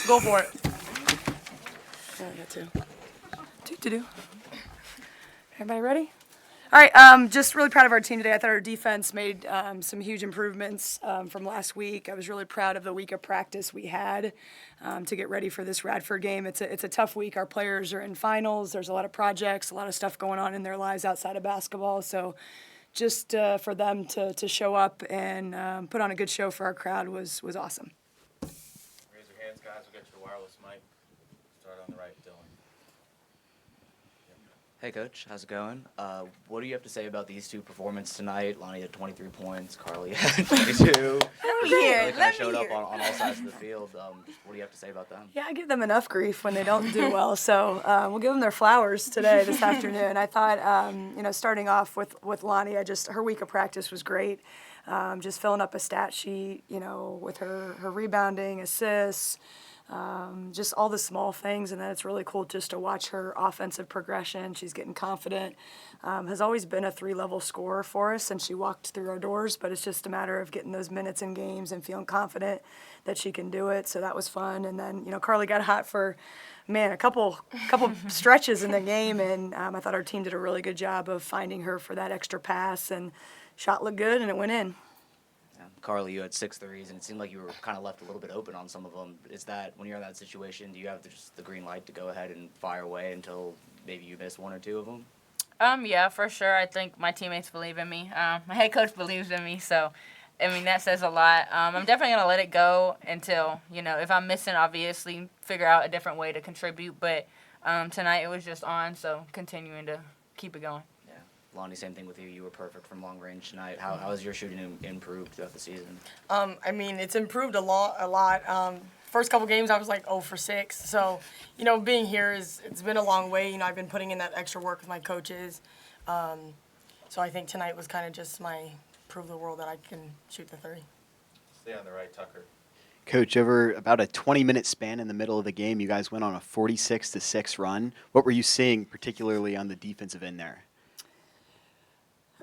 go for it. Yeah, I got two. Do. Everybody ready? All right, just really proud of our team today. I thought our defense made some huge improvements from last week. I was really proud of the week of practice we had to get ready for this Radford game. It's a tough week. Our players are in finals. There's a lot of projects, a lot of stuff going on in their lives outside of basketball. So just for them to show up and put on a good show for our crowd was awesome. Raise your hands, guys. We'll get your wireless mic. Start on the right, Dylan. Hey, Coach. How's it going? What do you have to say about these two performances tonight? Lani had 23 points. Carleigh had 22. They kind of showed up on all sides of the field. Just what do you have to say about them? Yeah, I give them enough grief when they don't do well. So we'll give them their flowers this afternoon. I thought, starting off with Lani, her week of practice was great. Just filling up a stat sheet, with her rebounding, assists, just all the small things, and then it's really cool just to watch her offensive progression. She's getting confident. Has always been a 3-level scorer for us since she walked through our doors, but it's just a matter of getting those minutes in games and feeling confident that she can do it. So that was fun. And then, Carleigh got hot for, a couple stretches in the game, and I thought our team did a really good job of finding her for that extra pass, and shot looked good, and it went in. Carleigh, you had 6 threes, and it seemed like you were kind of left a little bit open on some of them. Is that, when you're in that situation, do you have just the green light to go ahead and fire away until maybe you miss 1 or 2 of them? Yeah, for sure. I think my teammates believe in me. My head coach believes in me, so, that says a lot. I'm definitely going to let it go until, if I'm missing, obviously, figure out a different way to contribute. But tonight it was just on, so continuing to keep it going. Lani, same thing with you. You were perfect from long range tonight. How has your shooting improved throughout the season? It's improved a lot. First couple games, I was like 0 for 6. So, being here it's been a long way. I've been putting in that extra work with my coaches. So I think tonight was kind of just my prove the world that I can shoot the 3. Stay on the right, Tucker. Coach, over about a 20-minute span in the middle of the game, you guys went on a 46-6 run. What were you seeing, particularly on the defensive end there?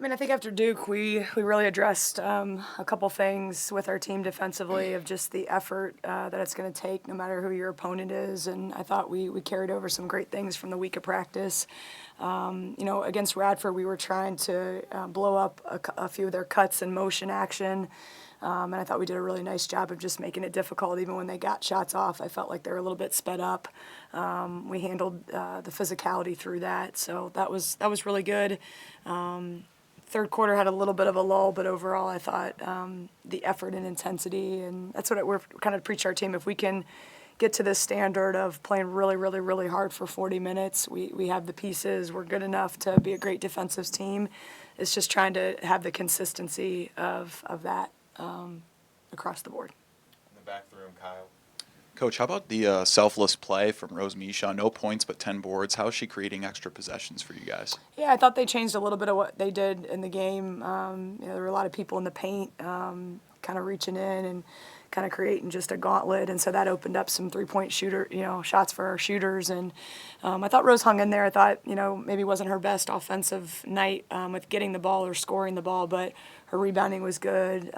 I think after Duke, we really addressed a couple things with our team defensively of just the effort that it's going to take no matter who your opponent is. And I thought we carried over some great things from the week of practice. Against Radford, we were trying to blow up a few of their cuts and motion action. And I thought we did a really nice job of just making it difficult. Even when they got shots off, I felt like they were a little bit sped up. We handled the physicality through that. So that was really good. Third quarter had a little bit of a lull, but overall I thought the effort and intensity, and that's what we're kind of preach our team. If we can get to this standard of playing really, really, really hard for 40 minutes, we have the pieces. We're good enough to be a great defensive team. It's just trying to have the consistency of that across the board. In the back of the room, Kyle. Coach, how about the selfless play from Rose Misha? No points but 10 boards. How is she creating extra possessions for you guys? Yeah, I thought they changed a little bit of what they did in the game. There were a lot of people in the paint kind of reaching in and kind of creating just a gauntlet, and so that opened up some three-point shots for our shooters. And I thought Rose hung in there. I thought, maybe wasn't her best offensive night with getting the ball or scoring the ball, but her rebounding was good.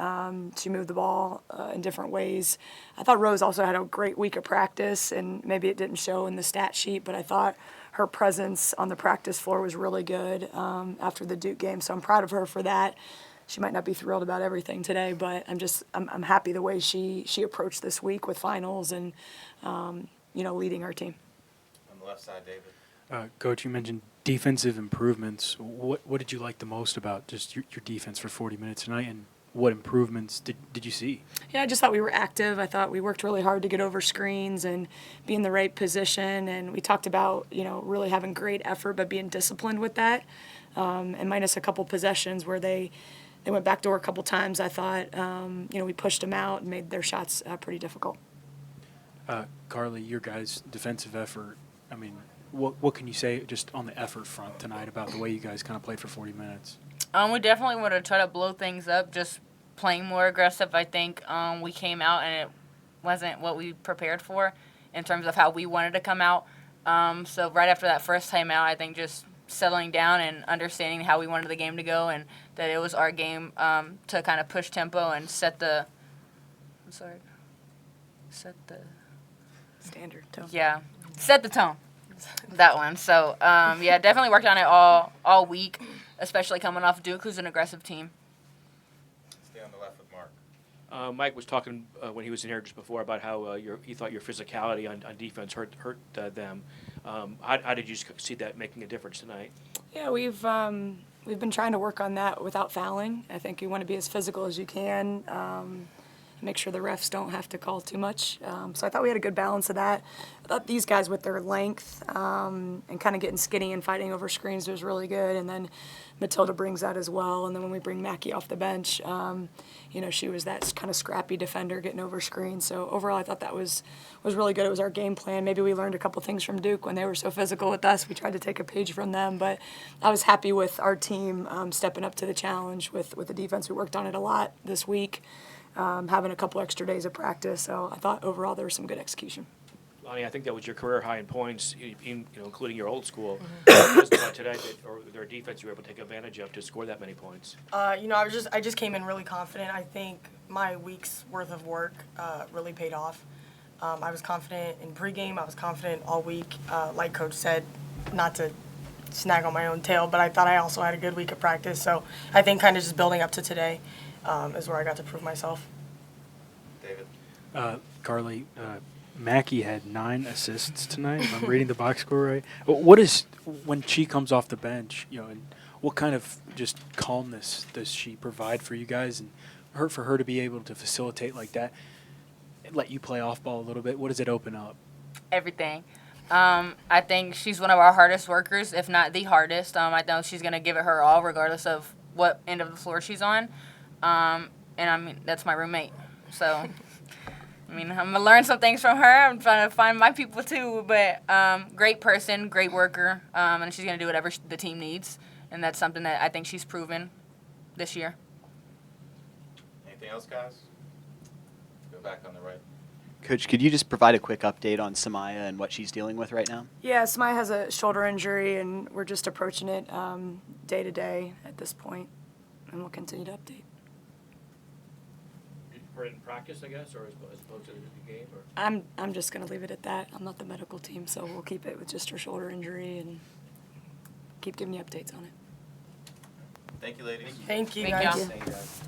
She moved the ball in different ways. I thought Rose also had a great week of practice, and maybe it didn't show in the stat sheet, but I thought her presence on the practice floor was really good after the Duke game, so I'm proud of her for that. She might not be thrilled about everything today, but I'm happy the way she approached this week with finals and leading our team. On the left side, David. Coach, you mentioned defensive improvements. What did you like the most about just your defense for 40 minutes tonight, and what improvements did you see? Yeah, I just thought we were active. I thought we worked really hard to get over screens and be in the right position, and we talked about really having great effort but being disciplined with that, and minus a couple possessions where they went backdoor a couple times. I thought we pushed them out and made their shots pretty difficult. Carleigh, your guys' defensive effort, what can you say just on the effort front tonight about the way you guys kind of played for 40 minutes? We definitely want to try to blow things up, just playing more aggressive. I think we came out and it wasn't what we prepared for in terms of how we wanted to come out. So right after that first timeout, I think just settling down and understanding how we wanted the game to go, and that it was our game to kind of push tempo and set the Standard tone. Yeah, set the tone. That one. So yeah, definitely worked on it all week, especially coming off Duke, who's an aggressive team. Stay on the left with Mark. Mike was talking when he was in here just before about how he thought your physicality on defense hurt them. How did you see that making a difference tonight? Yeah, we've been trying to work on that without fouling. I think you want to be as physical as you can. Make sure the refs don't have to call too much. So I thought we had a good balance of that. I thought these guys with their length and kind of getting skinny and fighting over screens was really good. And then Matilda brings that as well. And then when we bring Mackie off the bench, she was that kind of scrappy defender getting over screens. So overall, I thought that was really good. It was our game plan. Maybe we learned a couple things from Duke when they were so physical with us. We tried to take a page from them. But I was happy with our team stepping up to the challenge with the defense. We worked on it a lot this week. Having a couple extra days of practice, so I thought overall there was some good execution. Lani, I think that was your career high in points, including your old school. What was it about today or their defense you were able to take advantage of to score that many points? I just came in really confident. I think my week's worth of work really paid off. I was confident in pregame. I was confident all week. Like Coach said, not to snag on my own tail, but I thought I also had a good week of practice. So I think kind of just building up to today is where I got to prove myself. David. Carleigh, Mackie had 9 assists tonight, if I'm reading the box score right. What is, when she comes off the bench, and what kind of just calmness does she provide for you guys? And for her to be able to facilitate like that, let you play off ball a little bit, what does it open up? Everything. I think she's one of our hardest workers, if not the hardest. I know she's going to give it her all regardless of what end of the floor she's on. And I mean, that's my roommate. So, I mean, I'm going to learn some things from her. I'm trying to find my people too. But great person, great worker, and she's going to do whatever the team needs. And that's something that I think she's proven this year. Anything else, guys? Go back on the right. Coach, could you just provide a quick update on Samaya and what she's dealing with right now? Yeah, Samaya has a shoulder injury, and we're just approaching it day to day at this point, and we'll continue to update. For in practice, I guess, or as opposed to the game? Or? I'm just going to leave it at that. I'm not the medical team, so we'll keep it with just her shoulder injury and keep giving you updates on it. Thank you, ladies. Thank you, Thank guys. y'all. Thank you, guys.